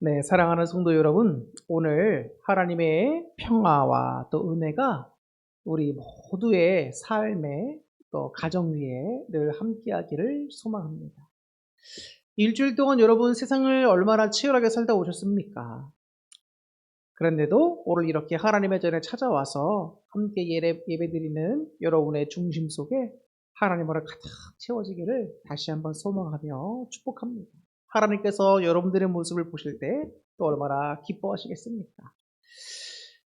네, 사랑하는 성도 여러분, 오늘 하나님의 평화와 또 은혜가 우리 모두의 삶에 또 가정 위에 늘 함께하기를 소망합니다. 일주일 동안 여러분 세상을 얼마나 치열하게 살다 오셨습니까? 그런데도 오늘 이렇게 하나님의 전에 찾아와서 함께 예배드리는 여러분의 중심 속에 하나님으로 가득 채워지기를 다시 한번 소망하며 축복합니다. 하나님께서 여러분들의 모습을 보실 때 또 얼마나 기뻐하시겠습니까?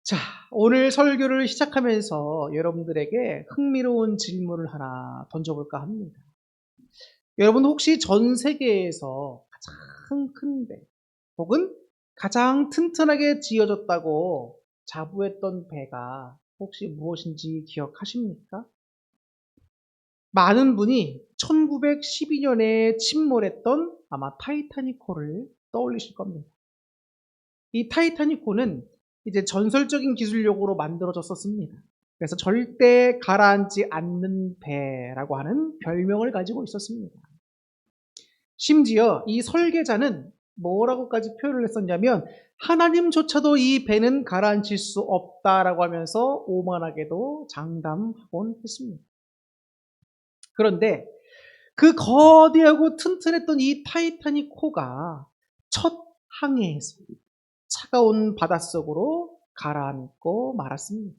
자, 오늘 설교를 시작하면서 여러분들에게 흥미로운 질문을 하나 던져볼까 합니다. 여러분 혹시 전 세계에서 가장 큰 배, 혹은 가장 튼튼하게 지어졌다고 자부했던 배가 혹시 무엇인지 기억하십니까? 많은 분이 1912년에 침몰했던 아마 타이타닉호를 떠올리실 겁니다. 이 타이타닉호는 이제 전설적인 기술력으로 만들어졌었습니다. 그래서 절대 가라앉지 않는 배라고 하는 별명을 가지고 있었습니다. 심지어 이 설계자는 뭐라고까지 표현을 했었냐면 하나님조차도 이 배는 가라앉힐 수 없다라고 하면서 오만하게도 장담하곤 했습니다. 그런데 그 거대하고 튼튼했던 이 타이타닉호가 첫 항해에서 차가운 바닷속으로 가라앉고 말았습니다.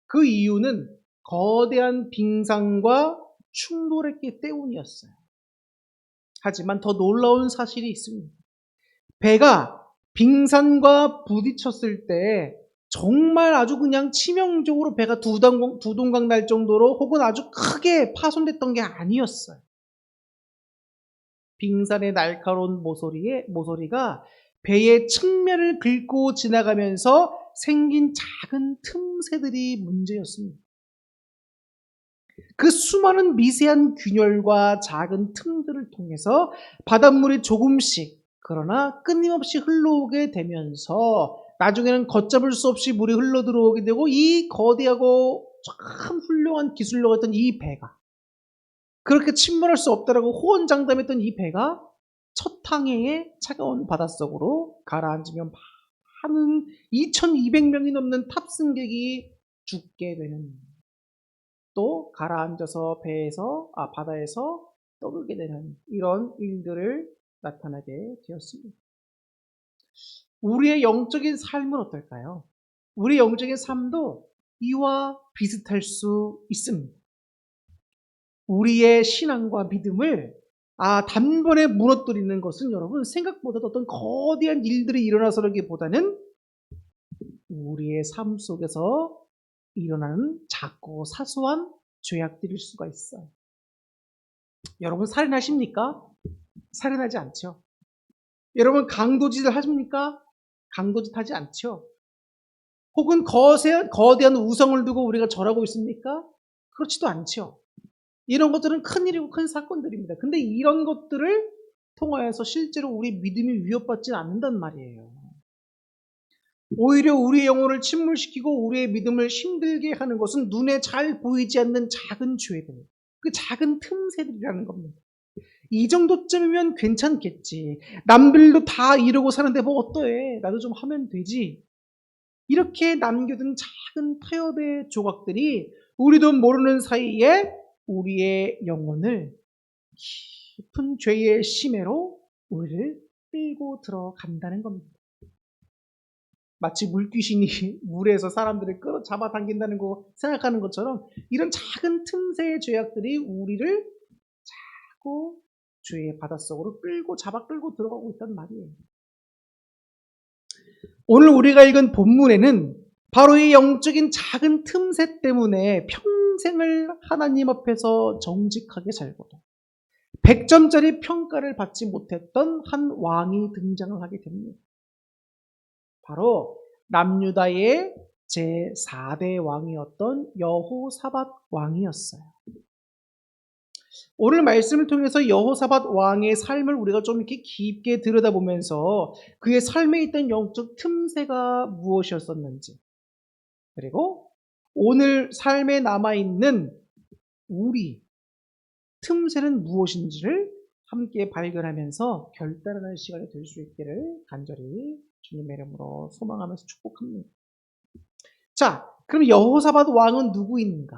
그 이유는 거대한 빙산과 충돌했기 때문이었어요. 하지만 더 놀라운 사실이 있습니다. 배가 빙산과 부딪혔을 때 정말 아주 그냥 치명적으로 배가 두동강 날 정도로 혹은 아주 크게 파손됐던 게 아니었어요. 빙산의 날카로운 모서리가 배의 측면을 긁고 지나가면서 생긴 작은 틈새들이 문제였습니다. 그 수많은 미세한 균열과 작은 틈들을 통해서 바닷물이 조금씩 그러나 끊임없이 흘러오게 되면서 나중에는 걷잡을 수 없이 물이 흘러 들어오게 되고 이 거대하고 참 훌륭한 기술력이었던 이 배가 그렇게 침몰할 수 없다라고 호언장담했던 이 배가 첫 항해에 차가운 바닷속으로 가라앉으면 많은 2200명이 넘는 탑승객이 죽게 되는 또 가라앉아서 바다에서 떠들게 되는 이런 일들을 나타나게 되었습니다. 우리의 영적인 삶은 어떨까요? 우리의 영적인 삶도 이와 비슷할 수 있습니다. 우리의 신앙과 믿음을 단번에 무너뜨리는 것은 여러분 생각보다 어떤 거대한 일들이 일어나서라기보다는 우리의 삶 속에서 일어나는 작고 사소한 죄악들일 수가 있어요. 여러분 살인하십니까? 살인하지 않죠. 여러분 강도짓을 하십니까? 강도짓 하지 않죠. 혹은 거대한 우상을 두고 우리가 절하고 있습니까? 그렇지도 않죠. 이런 것들은 큰일이고 큰 사건들입니다. 근데 이런 것들을 통하여서 실제로 우리 믿음이 위협받지는 않는단 말이에요. 오히려 우리의 영혼을 침몰시키고 우리의 믿음을 힘들게 하는 것은 눈에 잘 보이지 않는 작은 죄들, 그 작은 틈새들이라는 겁니다. 이 정도쯤이면 괜찮겠지. 남들도 다 이러고 사는데 뭐 어떠해? 나도 좀 하면 되지. 이렇게 남겨둔 작은 타협의 조각들이 우리도 모르는 사이에 우리의 영혼을 깊은 죄의 심해로 우리를 끌고 들어간다는 겁니다. 마치 물귀신이 물에서 사람들을 끌어 잡아당긴다는 거 생각하는 것처럼 이런 작은 틈새의 죄악들이 우리를 자꾸 죄의 바닷속으로 끌고 들어가고 있단 말이에요. 오늘 우리가 읽은 본문에는 바로 이 영적인 작은 틈새 때문에 평생을 하나님 앞에서 정직하게 살고도 100점짜리 평가를 받지 못했던 한 왕이 등장을 하게 됩니다. 바로 남유다의 제4대 왕이었던 여호사밧 왕이었어요. 오늘 말씀을 통해서 여호사밧 왕의 삶을 우리가 좀 이렇게 깊게 들여다보면서 그의 삶에 있던 영적 틈새가 무엇이었었는지, 그리고 오늘 삶에 남아있는 우리 틈새는 무엇인지를 함께 발견하면서 결단하는 시간이 될 수 있기를 간절히 주님의 이름으로 소망하면서 축복합니다. 자, 그럼 여호사밧 왕은 누구인가?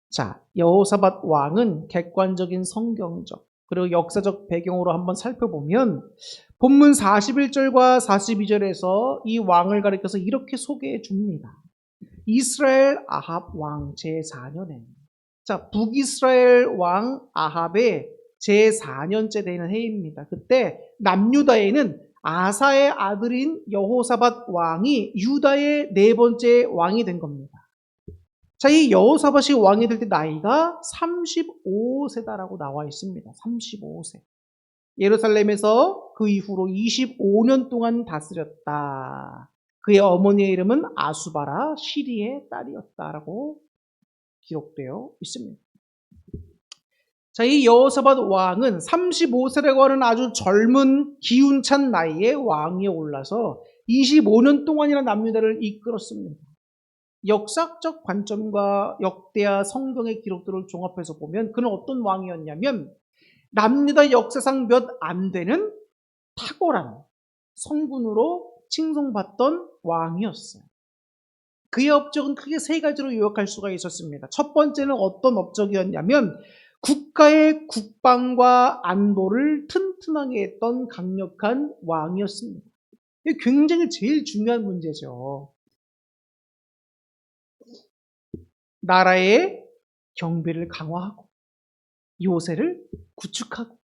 자, 여호사밧 왕은 객관적인 성경적 그리고 역사적 배경으로 한번 살펴보면 본문 41절과 42절에서 이 왕을 가리켜서 이렇게 소개해 줍니다. 이스라엘 아합 왕 제4년에 자, 북이스라엘 왕 아합의 제4년째 되는 해입니다. 그때 남유다에는 아사의 아들인 여호사밧 왕이 유다의 네 번째 왕이 된 겁니다. 자, 이 여호사밧이 왕이 될 때 나이가 35세다라고 나와 있습니다. 35세. 예루살렘에서 그 이후로 25년 동안 다스렸다. 그의 어머니의 이름은 아수바라 시리의 딸이었다라고 기록되어 있습니다. 자, 이 여호사밧 왕은 35세라고 하는 아주 젊은 기운찬 나이에 왕위에 올라서 25년 동안이나 남유다를 이끌었습니다. 역사적 관점과 역대하 성경의 기록들을 종합해서 보면 그는 어떤 왕이었냐면 남유다 역사상 몇 안 되는 탁월한 성군으로 칭송받던 왕이었어요. 그의 업적은 크게 세 가지로 요약할 수가 있었습니다. 첫 번째는 어떤 업적이었냐면 국가의 국방과 안보를 튼튼하게 했던 강력한 왕이었습니다. 이게 굉장히 제일 중요한 문제죠. 나라의 경비를 강화하고 요새를 구축하고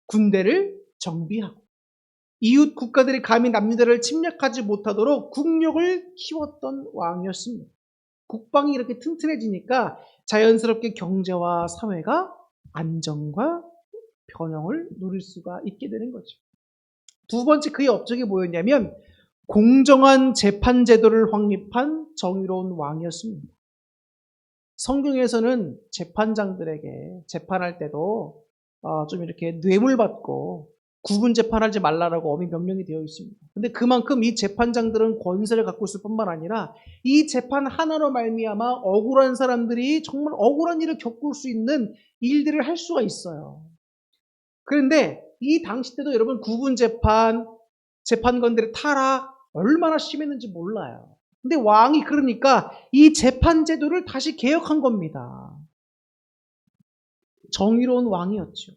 군대를 정비하고 이웃 국가들이 감히 남유다를 침략하지 못하도록 국력을 키웠던 왕이었습니다. 국방이 이렇게 튼튼해지니까 자연스럽게 경제와 사회가 안정과 변형을 누릴 수가 있게 되는 거죠. 두 번째 그의 업적이 뭐였냐면 공정한 재판 제도를 확립한 정의로운 왕이었습니다. 성경에서는 재판장들에게 재판할 때도 좀 이렇게 뇌물 받고 구분 재판하지 말라라고 엄히 명령이 되어 있습니다. 근데 그만큼 이 재판장들은 권세를 갖고 있을 뿐만 아니라 이 재판 하나로 말미암아 억울한 사람들이 정말 억울한 일을 겪을 수 있는 일들을 할 수가 있어요. 그런데 이 당시 때도 여러분 구분 재판, 재판관들의 타락 얼마나 심했는지 몰라요. 근데 왕이 그러니까 이 재판 제도를 다시 개혁한 겁니다. 정의로운 왕이었죠.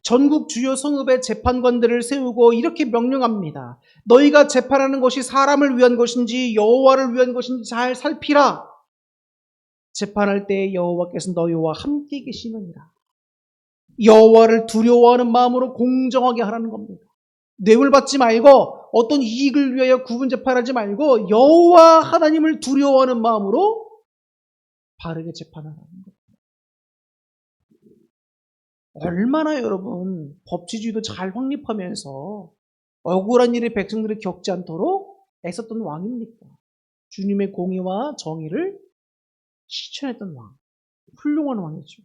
전국 주요 성읍에 재판관들을 세우고 이렇게 명령합니다. 너희가 재판하는 것이 사람을 위한 것인지 여호와를 위한 것인지 잘 살피라. 재판할 때 여호와께서 너희와 함께 계시느니라. 여호와를 두려워하는 마음으로 공정하게 하라는 겁니다. 뇌물 받지 말고 어떤 이익을 위하여 구분 재판하지 말고 여호와 하나님을 두려워하는 마음으로 바르게 재판하라는 겁니다. 얼마나 여러분 법치주의도 잘 확립하면서 억울한 일을 백성들이 겪지 않도록 애썼던 왕입니까? 주님의 공의와 정의를 실천했던 왕. 훌륭한 왕이죠.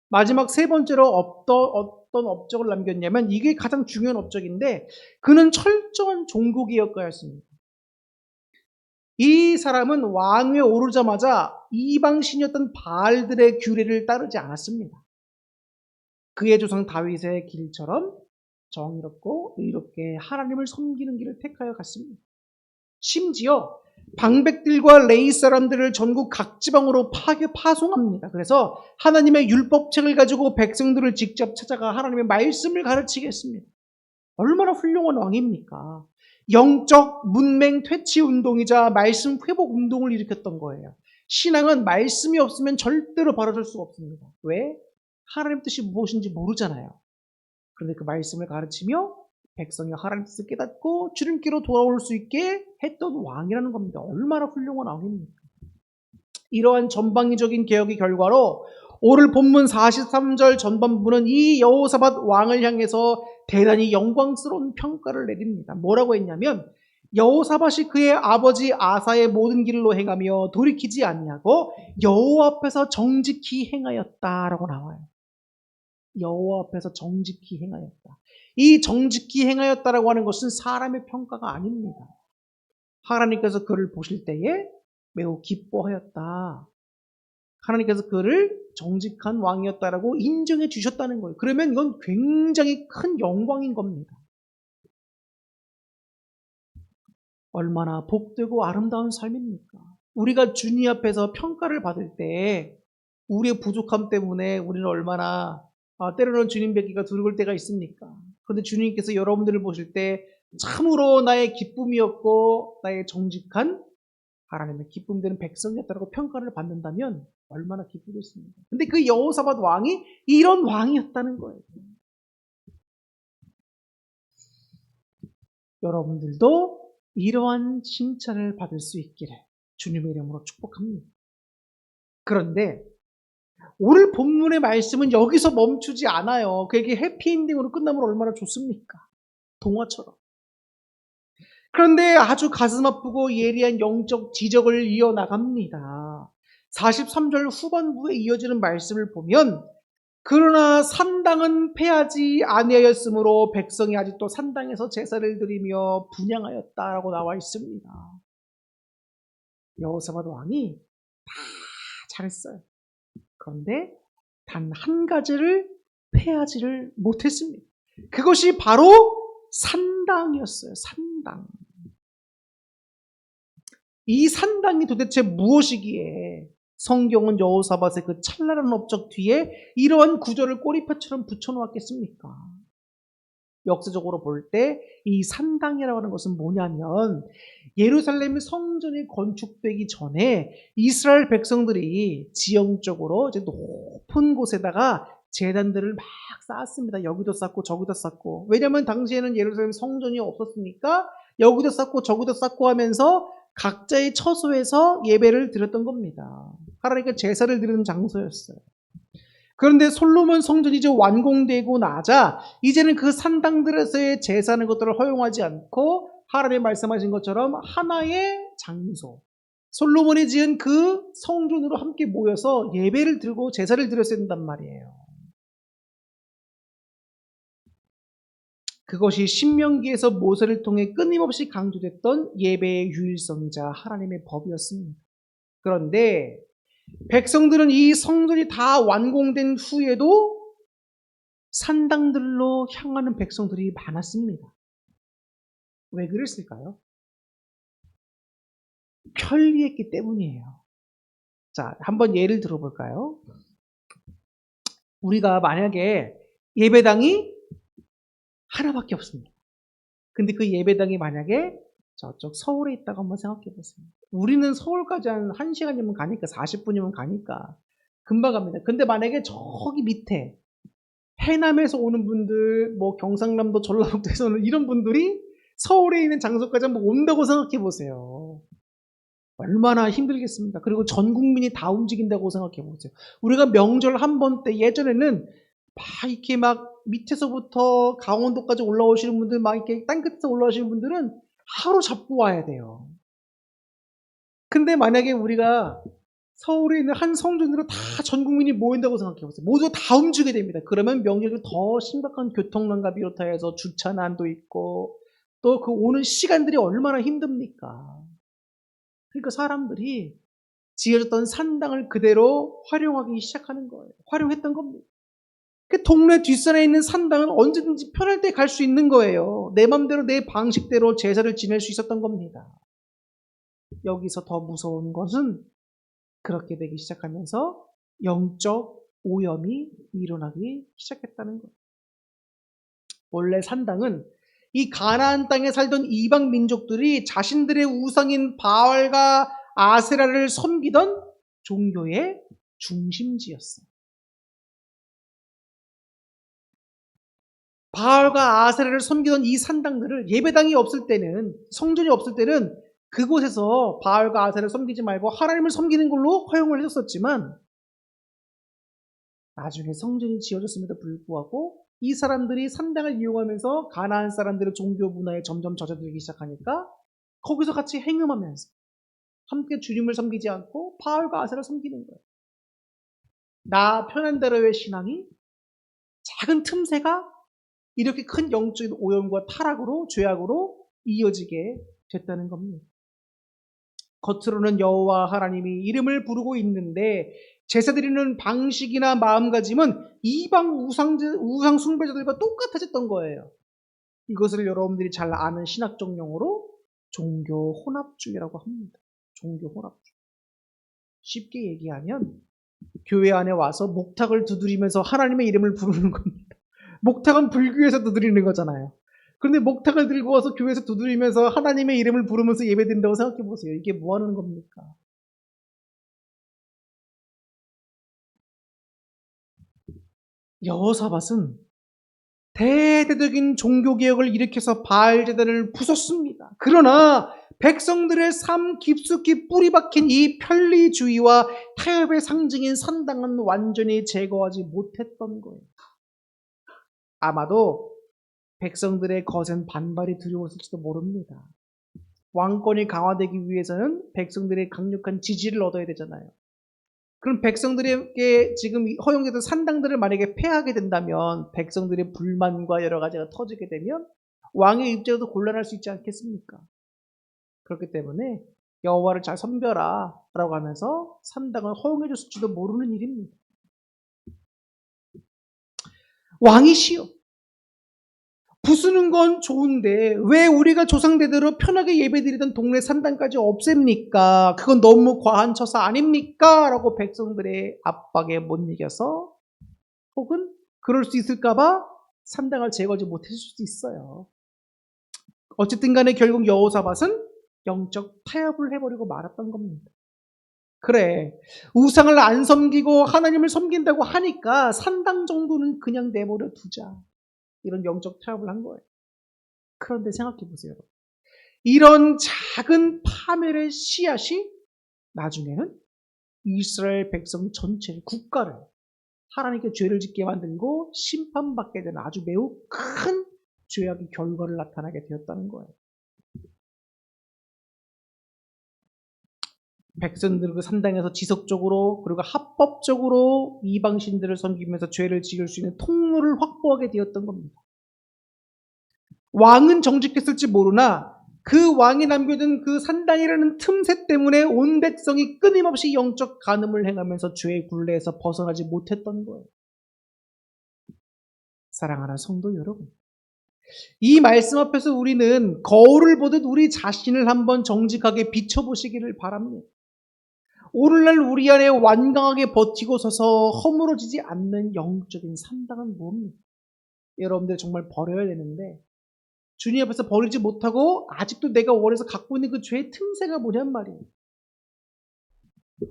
마지막 세 번째로 어떤 업적을 남겼냐면 이게 가장 중요한 업적인데 그는 철저한 종교개혁가였습니다. 이 사람은 왕위에 오르자마자 이방신이었던 바알들의 규례를 따르지 않았습니다. 그의 조상 다윗의 길처럼 정의롭고 의롭게 하나님을 섬기는 길을 택하여 갔습니다. 심지어 방백들과 레위 사람들을 전국 각 지방으로 파송합니다. 그래서 하나님의 율법책을 가지고 백성들을 직접 찾아가 하나님의 말씀을 가르치게 했습니다. 얼마나 훌륭한 왕입니까? 영적 문맹 퇴치 운동이자 말씀 회복 운동을 일으켰던 거예요. 신앙은 말씀이 없으면 절대로 바라볼 수가 없습니다. 왜? 하나님 뜻이 무엇인지 모르잖아요. 그런데 그 말씀을 가르치며 백성이 하나님 뜻을 깨닫고 주님께로 돌아올 수 있게 했던 왕이라는 겁니다. 얼마나 훌륭한 왕입니까? 이러한 전방위적인 개혁의 결과로 오늘 본문 43절 전반부는 이 여호사밧 왕을 향해서 대단히 영광스러운 평가를 내립니다. 뭐라고 했냐면 여호사밧이 그의 아버지 아사의 모든 길로 행하며 돌이키지 아니하고 여호와 앞에서 정직히 행하였다라고 나와요. 여호와 앞에서 정직히 행하였다. 이 정직히 행하였다라고 하는 것은 사람의 평가가 아닙니다. 하나님께서 그를 보실 때에 매우 기뻐하였다. 하나님께서 그를 정직한 왕이었다라고 인정해 주셨다는 거예요. 그러면 이건 굉장히 큰 영광인 겁니다. 얼마나 복되고 아름다운 삶입니까? 우리가 주님 앞에서 평가를 받을 때 우리의 부족함 때문에 우리는 얼마나 때로는 주님 뵙기가 두려울 때가 있습니까? 그런데 주님께서 여러분들을 보실 때 참으로 나의 기쁨이었고 나의 정직한 하나님의 기쁨되는 백성이었다고 평가를 받는다면 얼마나 기쁘겠습니까? 근데 그 여호사밧 왕이 이런 왕이었다는 거예요. 여러분들도 이러한 칭찬을 받을 수 있기를 주님의 이름으로 축복합니다. 그런데 오늘 본문의 말씀은 여기서 멈추지 않아요. 그게 해피엔딩으로 끝나면 얼마나 좋습니까? 동화처럼. 그런데 아주 가슴 아프고 예리한 영적 지적을 이어나갑니다. 43절 후반부에 이어지는 말씀을 보면 그러나 산당은 패하지 아니하였으므로 백성이 아직도 산당에서 제사를 드리며 분향하였다라고 나와 있습니다. 여호사밧 왕이 다 잘했어요. 그런데 단 한 가지를 패하지를 못했습니다. 그것이 바로 산당이었어요. 산당. 이 산당이 도대체 무엇이기에 성경은 여호사밧의 그 찬란한 업적 뒤에 이러한 구절을 꼬리표처럼 붙여놓았겠습니까? 역사적으로 볼 때 이 산당이라고 하는 것은 뭐냐면 예루살렘 성전이 건축되기 전에 이스라엘 백성들이 지형적으로 이제 높은 곳에다가 제단들을 막 쌓았습니다. 여기도 쌓고 저기도 쌓고. 왜냐하면 당시에는 예루살렘 성전이 없었으니까 여기도 쌓고 저기도 쌓고 하면서 각자의 처소에서 예배를 드렸던 겁니다. 하나님께 제사를 드리는 장소였어요. 그런데 솔로몬 성전이 이제 완공되고 나자 이제는 그 산당들에서의 제사하는 것들을 허용하지 않고 하나님이 말씀하신 것처럼 하나의 장소, 솔로몬이 지은 그 성전으로 함께 모여서 예배를 드리고 제사를 드렸어야 된단 말이에요. 그것이 신명기에서 모세를 통해 끊임없이 강조됐던 예배의 유일성이자 하나님의 법이었습니다. 그런데 백성들은 이 성전이 다 완공된 후에도 산당들로 향하는 백성들이 많았습니다. 왜 그랬을까요? 편리했기 때문이에요. 자, 한번 예를 들어볼까요? 우리가 만약에 예배당이 하나밖에 없습니다. 근데 그 예배당이 만약에 저쪽 서울에 있다고 한번 생각해 보세요. 우리는 서울까지 한 1시간이면 가니까 40분이면 가니까 금방 갑니다. 근데 만약에 저기 밑에 해남에서 오는 분들, 뭐 경상남도, 전라북도에서 오는 이런 분들이 서울에 있는 장소까지 한번 온다고 생각해 보세요. 얼마나 힘들겠습니까? 그리고 전 국민이 다 움직인다고 생각해 보세요. 우리가 명절 한 번 때 예전에는 막 이렇게 막 밑에서부터 강원도까지 올라오시는 분들, 막 이렇게 땅끝에서 올라오시는 분들은 하루 잡고 와야 돼요. 근데 만약에 우리가 서울에 있는 한 성전으로 다 전 국민이 모인다고 생각해 보세요. 모두 다 움직이게 됩니다. 그러면 명절이 더 심각한 교통난과 비롯하여서 주차난도 있고 또 그 오는 시간들이 얼마나 힘듭니까? 그러니까 사람들이 지어졌던 산당을 그대로 활용하기 시작하는 거예요. 활용했던 겁니다. 그 동네 뒷산에 있는 산당은 언제든지 편할 때 갈 수 있는 거예요. 내 맘대로 내 방식대로 제사를 지낼 수 있었던 겁니다. 여기서 더 무서운 것은 그렇게 되기 시작하면서 영적 오염이 일어나기 시작했다는 거예요. 원래 산당은 이 가나안 땅에 살던 이방 민족들이 자신들의 우상인 바알과 아세라를 섬기던 종교의 중심지였어요. 바알과 아세라를 섬기던 이 산당들을 예배당이 없을 때는, 성전이 없을 때는 그곳에서 바알과 아세라를 섬기지 말고 하나님을 섬기는 걸로 허용을 해줬었지만 나중에 성전이 지어졌음에도 불구하고 이 사람들이 산당을 이용하면서 가나안 사람들의 종교 문화에 점점 젖어들기 시작하니까 거기서 같이 행음하면서 함께 주님을 섬기지 않고 바알과 아세라를 섬기는 거예요. 나 편한 대로의 신앙이 작은 틈새가 이렇게 큰 영적인 오염과 타락으로, 죄악으로 이어지게 됐다는 겁니다. 겉으로는 여호와 하나님이 이름을 부르고 있는데 제사 드리는 방식이나 마음가짐은 이방 우상 숭배자들과 똑같아졌던 거예요. 이것을 여러분들이 잘 아는 신학적 용어로 종교 혼합주의라고 합니다. 종교 혼합주의. 쉽게 얘기하면 교회 안에 와서 목탁을 두드리면서 하나님의 이름을 부르는 겁니다. 목탁은 불교에서 두드리는 거잖아요. 그런데 목탁을 들고 와서 교회에서 두드리면서 하나님의 이름을 부르면서 예배드린다고 생각해 보세요. 이게 뭐 하는 겁니까? 여호사밧은 대대적인 종교개혁을 일으켜서 바알제단을 부쉈습니다. 그러나 백성들의 삶 깊숙이 뿌리 박힌 이 편리주의와 타협의 상징인 산당은 완전히 제거하지 못했던 거예요. 아마도 백성들의 거센 반발이 두려웠을지도 모릅니다. 왕권이 강화되기 위해서는 백성들의 강력한 지지를 얻어야 되잖아요. 그럼 백성들에게 지금 허용되던 산당들을 만약에 폐하게 된다면 백성들의 불만과 여러 가지가 터지게 되면 왕의 입장에도 곤란할 수 있지 않겠습니까? 그렇기 때문에 여호와를 잘 섬겨라 라고 하면서 산당을 허용해 줬을지도 모르는 일입니다. 왕이시여, 부수는 건 좋은데 왜 우리가 조상대대로 편하게 예배드리던 동네 산당까지 없앱니까? 그건 너무 과한 처사 아닙니까? 라고 백성들의 압박에 못 이겨서 혹은 그럴 수 있을까봐 산당을 제거하지 못했을 수도 있어요. 어쨌든 간에 결국 여호사밧은 영적 타협을 해버리고 말았던 겁니다. 그래, 우상을 안 섬기고 하나님을 섬긴다고 하니까 산당 정도는 그냥 내버려 두자. 이런 영적 타협을 한 거예요. 그런데 생각해 보세요. 이런 작은 파멸의 씨앗이 나중에는 이스라엘 백성 전체를, 국가를 하나님께 죄를 짓게 만들고 심판받게 되는 아주 매우 큰 죄악의 결과를 나타나게 되었다는 거예요. 백성들은 그 산당에서 지속적으로 그리고 합법적으로 이방신들을 섬기면서 죄를 지을 수 있는 통로를 확보하게 되었던 겁니다. 왕은 정직했을지 모르나 그 왕이 남겨둔 그 산당이라는 틈새 때문에 온 백성이 끊임없이 영적 간음을 행하면서 죄의 굴레에서 벗어나지 못했던 거예요. 사랑하는 성도 여러분, 이 말씀 앞에서 우리는 거울을 보듯 우리 자신을 한번 정직하게 비춰보시기를 바랍니다. 오늘날 우리 안에 완강하게 버티고 서서 허물어지지 않는 영적인 산당은 뭡니까? 여러분들 정말 버려야 되는데 주님 앞에서 버리지 못하고 아직도 내가 원해서 갖고 있는 그 죄의 틈새가 뭐냔 말이에요.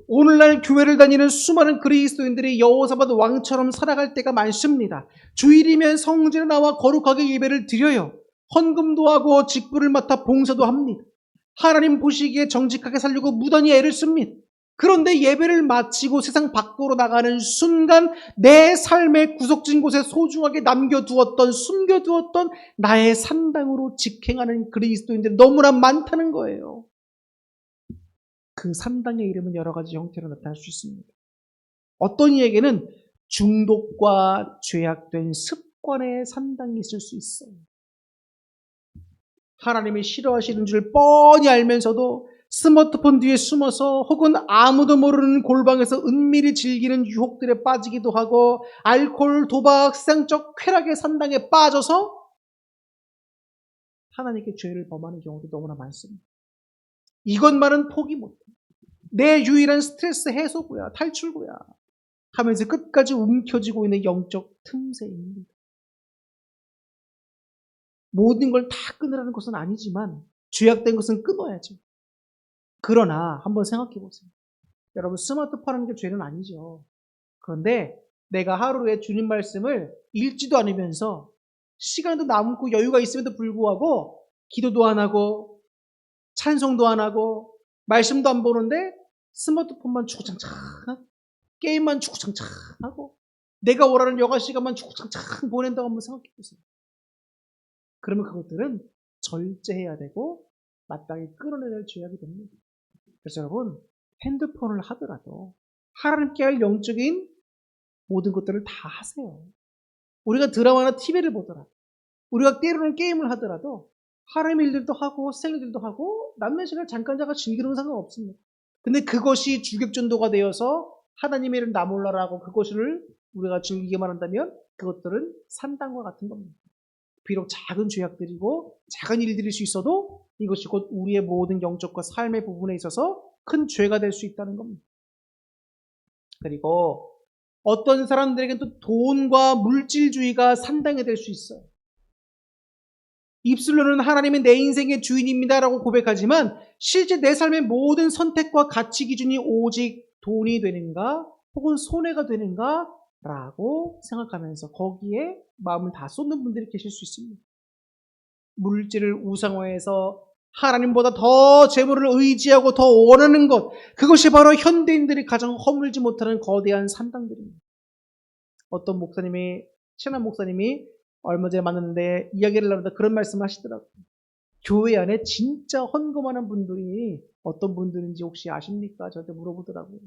오늘날 교회를 다니는 수많은 그리스도인들이 여호사밧 왕처럼 살아갈 때가 많습니다. 주일이면 성전에 나와 거룩하게 예배를 드려요. 헌금도 하고 직분을 맡아 봉사도 합니다. 하나님 보시기에 정직하게 살려고 무던히 애를 씁니다. 그런데 예배를 마치고 세상 밖으로 나가는 순간 내 삶의 구석진 곳에 소중하게 남겨두었던, 숨겨두었던 나의 산당으로 직행하는 그리스도인들이 너무나 많다는 거예요. 그 산당의 이름은 여러 가지 형태로 나타날 수 있습니다. 어떤 이에게는 중독과 죄악된 습관의 산당이 있을 수 있어요. 하나님이 싫어하시는 줄 뻔히 알면서도 스마트폰 뒤에 숨어서 혹은 아무도 모르는 골방에서 은밀히 즐기는 유혹들에 빠지기도 하고 알코올, 도박, 세상적 쾌락의 산당에 빠져서 하나님께 죄를 범하는 경우도 너무나 많습니다. 이것만은 포기 못해. 내 유일한 스트레스 해소구야, 탈출구야 하면서 끝까지 움켜쥐고 있는 영적 틈새입니다. 모든 걸 다 끊으라는 것은 아니지만 죄악된 것은 끊어야죠. 그러나 한번 생각해 보세요. 여러분, 스마트폰 하는 게 죄는 아니죠. 그런데 내가 하루에 주님 말씀을 읽지도 않으면서 시간도 남고 여유가 있음에도 불구하고 기도도 안 하고 찬송도 안 하고 말씀도 안 보는데 스마트폰만 주구장창 게임만 주구장창 하고 내가 원하는 여가 시간만 주구장창 보낸다고 한번 생각해 보세요. 그러면 그것들은 절제해야 되고 마땅히 끊어내야 할 죄악이 됩니다. 그래서 여러분, 핸드폰을 하더라도 하나님께 할 영적인 모든 것들을 다 하세요. 우리가 드라마나 TV를 보더라도 우리가 때로는 게임을 하더라도 하나님의 일들도 하고 세상 일들도 하고 남는 시간을 잠깐 즐기는 건 상관없습니다. 근데 그것이 주객전도가 되어서 하나님의 일은 나 몰라라고 그것을 우리가 즐기기만 한다면 그것들은 산당과 같은 겁니다. 비록 작은 죄악들이고 작은 일들일 수 있어도 이것이 곧 우리의 모든 영적과 삶의 부분에 있어서 큰 죄가 될 수 있다는 겁니다. 그리고 어떤 사람들에게는 또 돈과 물질주의가 산당이 될 수 있어요. 입술로는 하나님이 내 인생의 주인입니다라고 고백하지만 실제 내 삶의 모든 선택과 가치 기준이 오직 돈이 되는가 혹은 손해가 되는가 라고 생각하면서 거기에 마음을 다 쏟는 분들이 계실 수 있습니다. 물질을 우상화해서 하나님보다 더 재물을 의지하고 더 원하는 것, 그것이 바로 현대인들이 가장 허물지 못하는 거대한 산당들입니다. 어떤 목사님이, 친한 목사님이 얼마 전에 만났는데 이야기를 나누다 그런 말씀을 하시더라고요. 교회 안에 진짜 헌금하는 분들이 어떤 분들인지 혹시 아십니까? 저한테 물어보더라고요.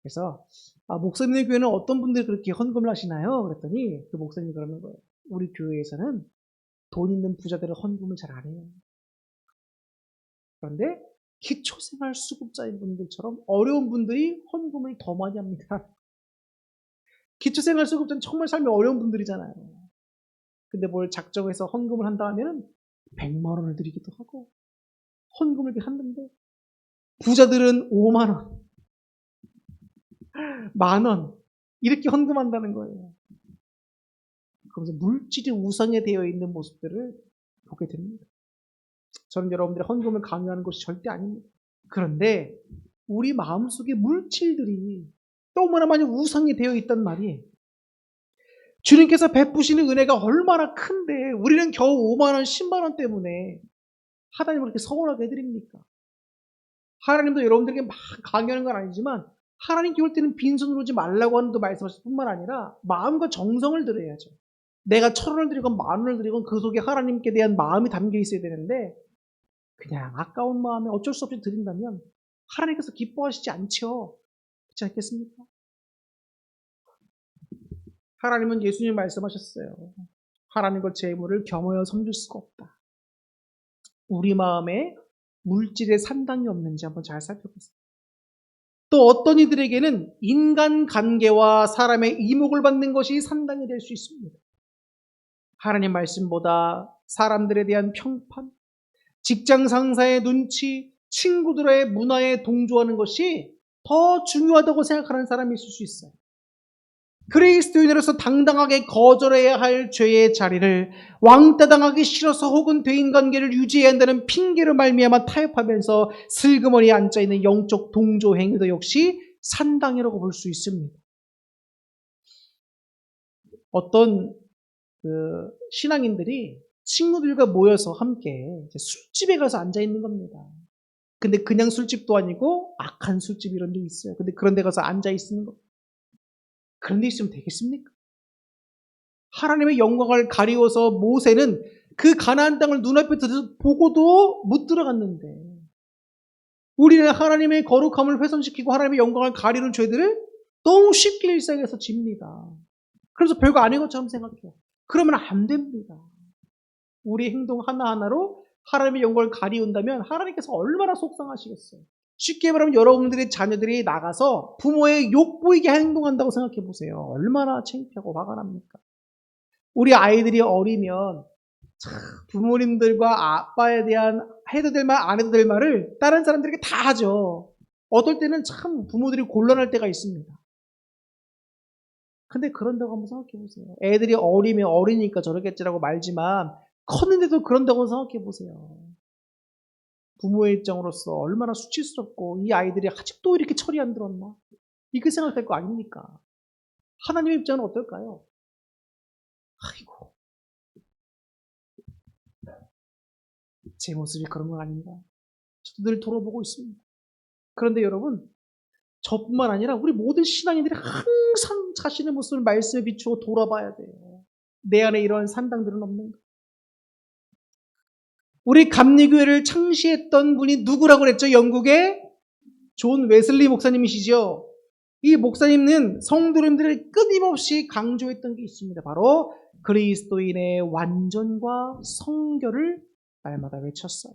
그래서 목사님의 교회는 어떤 분들이 그렇게 헌금을 하시나요? 그랬더니 그 목사님이 그러는 거예요. 우리 교회에서는 돈 있는 부자들은 헌금을 잘 안 해요. 그런데 기초생활 수급자인 분들처럼 어려운 분들이 헌금을 더 많이 합니다. 기초생활 수급자는 정말 삶이 어려운 분들이잖아요. 근데 뭘 작정해서 헌금을 한다 하면 100만 원을 드리기도 하고 헌금을 이렇게 하는데 부자들은 5만 원, 만 원 이렇게 헌금한다는 거예요. 그러면서 물질이 우상에 되어 있는 모습들을 보게 됩니다. 저는 여러분들의 헌금을 강요하는 것이 절대 아닙니다. 그런데 우리 마음속에 물질들이 너무나 많이 우상이 되어 있단 말이에요. 주님께서 베푸시는 은혜가 얼마나 큰데 우리는 겨우 5만 원, 10만 원 때문에 하나님을 그렇게 서운하게 해드립니까? 하나님도 여러분들에게 막 강요하는 건 아니지만 하나님께 올 때는 빈손으로 오지 말라고 하는 도 말씀하실 뿐만 아니라 마음과 정성을 들여야죠. 내가 1,000원을 드리건 10,000원을 드리건 그 속에 하나님께 대한 마음이 담겨 있어야 되는데 그냥 아까운 마음에 어쩔 수 없이 드린다면 하나님께서 기뻐하시지 않죠. 그렇지 않겠습니까? 하나님은 예수님 말씀하셨어요. 하나님과 재물을 겸하여 섬길 수가 없다. 우리 마음에 물질의 산당이 없는지 한번 잘 살펴보세요. 또 어떤 이들에게는 인간 관계와 사람의 이목을 받는 것이 산당이 될 수 있습니다. 하나님 말씀보다 사람들에 대한 평판, 직장 상사의 눈치, 친구들의 문화에 동조하는 것이 더 중요하다고 생각하는 사람이 있을 수 있어요. 그리스도인으로서 당당하게 거절해야 할 죄의 자리를 왕따 당하기 싫어서 혹은 대인관계를 유지해야 한다는 핑계로 말미암아 타협하면서 슬그머니 앉아있는 영적 동조 행위도 역시 산당이라고 볼 수 있습니다. 어떤 신앙인들이 친구들과 모여서 함께 술집에 가서 앉아있는 겁니다. 근데 그냥 술집도 아니고 악한 술집 이런 데 있어요. 근데 그런 데 가서 앉아있는 겁니다. 그런 데 있으면 되겠습니까? 하나님의 영광을 가리워서 모세는 그 가나안 땅을 눈앞에 보고도 못 들어갔는데 우리는 하나님의 거룩함을 훼손시키고 하나님의 영광을 가리는 죄들을 너무 쉽게 일상에서 집니다. 그래서 별거 아닌 것처럼 생각해요. 그러면 안 됩니다. 우리 행동 하나하나로 하나님의 영광을 가리운다면 하나님께서 얼마나 속상하시겠어요. 쉽게 말하면 여러분들의 자녀들이 나가서 부모의 욕보이게 행동한다고 생각해 보세요. 얼마나 창피하고 화가 납니까? 우리 아이들이 어리면 부모님들과 아빠에 대한 해도 될 말, 안 해도 될 말을 다른 사람들에게 다 하죠. 어떨 때는 참 부모들이 곤란할 때가 있습니다. 근데 그런다고 한번 생각해 보세요. 애들이 어리면 어리니까 저러겠지라고 말지만 컸는데도 그런다고 생각해 보세요. 부모의 입장으로서 얼마나 수치스럽고 이 아이들이 아직도 이렇게 철이 안 들었나? 이렇게 생각할 거 아닙니까? 하나님의 입장은 어떨까요? 아이고, 제 모습이 그런 건 아닌가? 저도 늘 돌아보고 있습니다. 그런데 여러분, 저뿐만 아니라 우리 모든 신앙인들이 항상 자신의 모습을 말씀에 비추어 돌아봐야 돼요. 내 안에 이런 산당들은 없는가? 우리 감리교회를 창시했던 분이 누구라고 그랬죠? 영국의 존 웨슬리 목사님이시죠? 이 목사님은 성도님들을 끊임없이 강조했던 게 있습니다. 바로 그리스도인의 완전과 성결을 날마다 외쳤어요.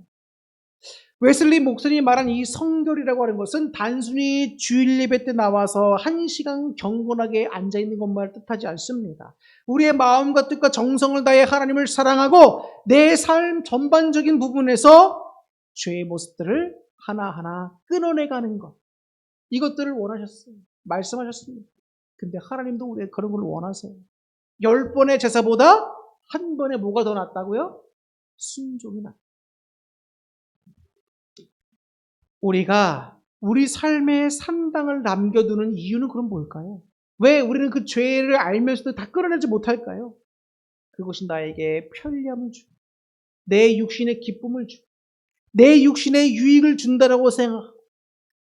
웨슬리 목사님이 말한 이 성결이라고 하는 것은 단순히 주일 예배 때 나와서 1시간 경건하게 앉아있는 것만을 뜻하지 않습니다. 우리의 마음과 뜻과 정성을 다해 하나님을 사랑하고 내 삶 전반적인 부분에서 죄의 모습들을 하나하나 끊어내가는 것. 이것들을 원하셨어요. 말씀하셨습니다. 근데 하나님도 우리의 그런 걸 원하세요. 10번의 제사보다 한 번에 뭐가 더 낫다고요? 순종이 낫다. 우리가 우리 삶의 산당을 남겨두는 이유는 그럼 뭘까요? 왜 우리는 그 죄를 알면서도 다 끌어내지 못할까요? 그것이 나에게 편리함을 주고 내 육신의 기쁨을 주고 내 육신의 유익을 준다라고 생각하고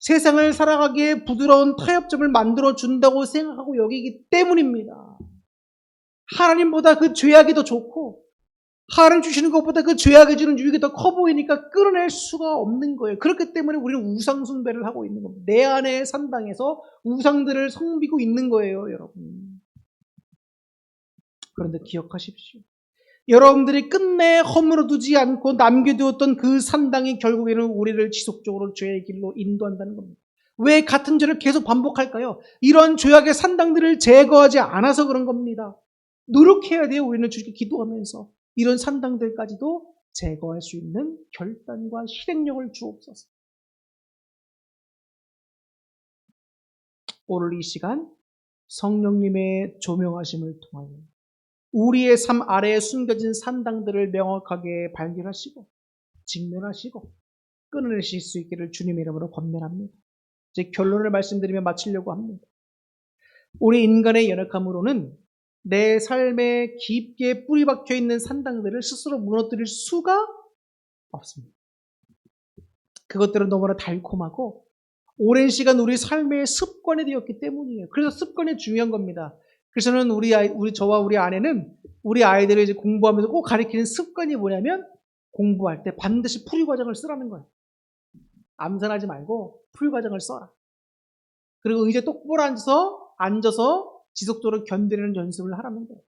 세상을 살아가기에 부드러운 타협점을 만들어 준다고 생각하고 여기기 때문입니다. 하나님보다 그 죄악이 더 좋고 하나님 주시는 것보다 그 죄악이 주는 유익이 더 커 보이니까 끌어낼 수가 없는 거예요. 그렇기 때문에 우리는 우상 숭배를 하고 있는 겁니다. 내 안의 산당에서 우상들을 섬기고 있는 거예요, 여러분. 그런데 기억하십시오. 여러분들이 끝내 허물어 두지 않고 남겨두었던 그 산당이 결국에는 우리를 지속적으로 죄의 길로 인도한다는 겁니다. 왜 같은 죄를 계속 반복할까요? 이런 죄악의 산당들을 제거하지 않아서 그런 겁니다. 노력해야 돼요. 우리는 주님께 기도하면서 이런 산당들까지도 제거할 수 있는 결단과 실행력을 주옵소서. 오늘 이 시간 성령님의 조명하심을 통하여 우리의 삶 아래에 숨겨진 산당들을 명확하게 발견하시고 직면하시고 끊어내실 수 있기를 주님의 이름으로 권면합니다. 이제 결론을 말씀드리며 마치려고 합니다. 우리 인간의 연약함으로는 내 삶에 깊게 뿌리 박혀 있는 산당들을 스스로 무너뜨릴 수가 없습니다. 그것들은 너무나 달콤하고 오랜 시간 우리 삶의 습관이 되었기 때문이에요. 그래서 습관이 중요한 겁니다. 그래서는 저와 우리 아내는 우리 아이들을 이제 공부하면서 꼭 가르치는 습관이 뭐냐면 공부할 때 반드시 풀이 과정을 쓰라는 거예요. 암산하지 말고 풀이 과정을 써라. 그리고 의자에 똑바로 앉아서 지속적으로 견디는 연습을 하라는 거예요.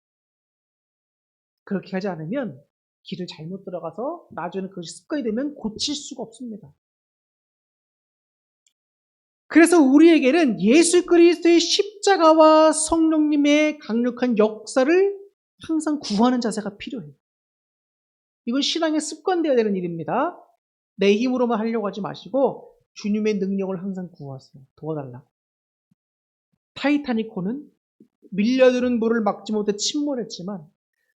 그렇게 하지 않으면 길을 잘못 들어가서 나중에 그것이 습관이 되면 고칠 수가 없습니다. 그래서 우리에게는 예수 그리스도의 십자가와 성령님의 강력한 역사를 항상 구하는 자세가 필요해요. 이건 신앙의 습관되어야 되는 일입니다. 내 힘으로만 하려고 하지 마시고 주님의 능력을 항상 구하세요. 도와달라고. 타이타닉호는 밀려드는 물을 막지 못해 침몰했지만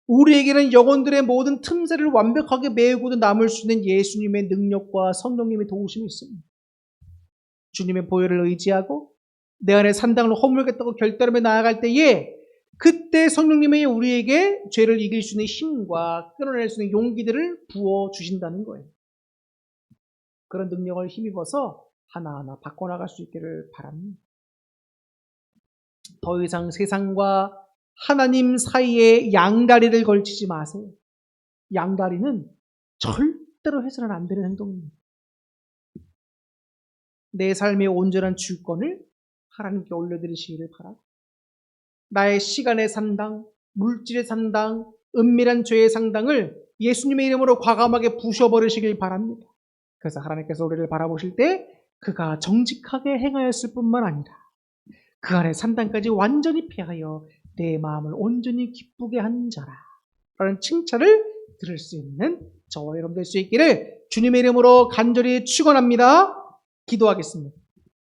우리에게는 영혼들의 모든 틈새를 완벽하게 메우고도 남을 수 있는 예수님의 능력과 성령님의 도우심이 있습니다. 주님의 보혈을 의지하고 내 안에 산당을 허물겠다고 결단하며 나아갈 때에 그때 성령님이 우리에게 죄를 이길 수 있는 힘과 끊어낼 수 있는 용기들을 부어주신다는 거예요. 그런 능력을 힘입어서 하나하나 바꿔나갈 수 있기를 바랍니다. 더 이상 세상과 하나님 사이에 양다리를 걸치지 마세요. 양다리는 절대로 해서는 안 되는 행동입니다. 내 삶의 온전한 주권을 하나님께 올려드리시기를 바라고 나의 시간의 산당, 물질의 산당, 은밀한 죄의 상당을 예수님의 이름으로 과감하게 부셔버리시길 바랍니다. 그래서 하나님께서 우리를 바라보실 때 그가 정직하게 행하였을 뿐만 아니라 그 안에 산당까지 완전히 피하여 내 마음을 온전히 기쁘게 한 자라 라는 칭찬을 들을 수 있는 저와 여러분 될 수 있기를 주님의 이름으로 간절히 축원합니다. 기도하겠습니다.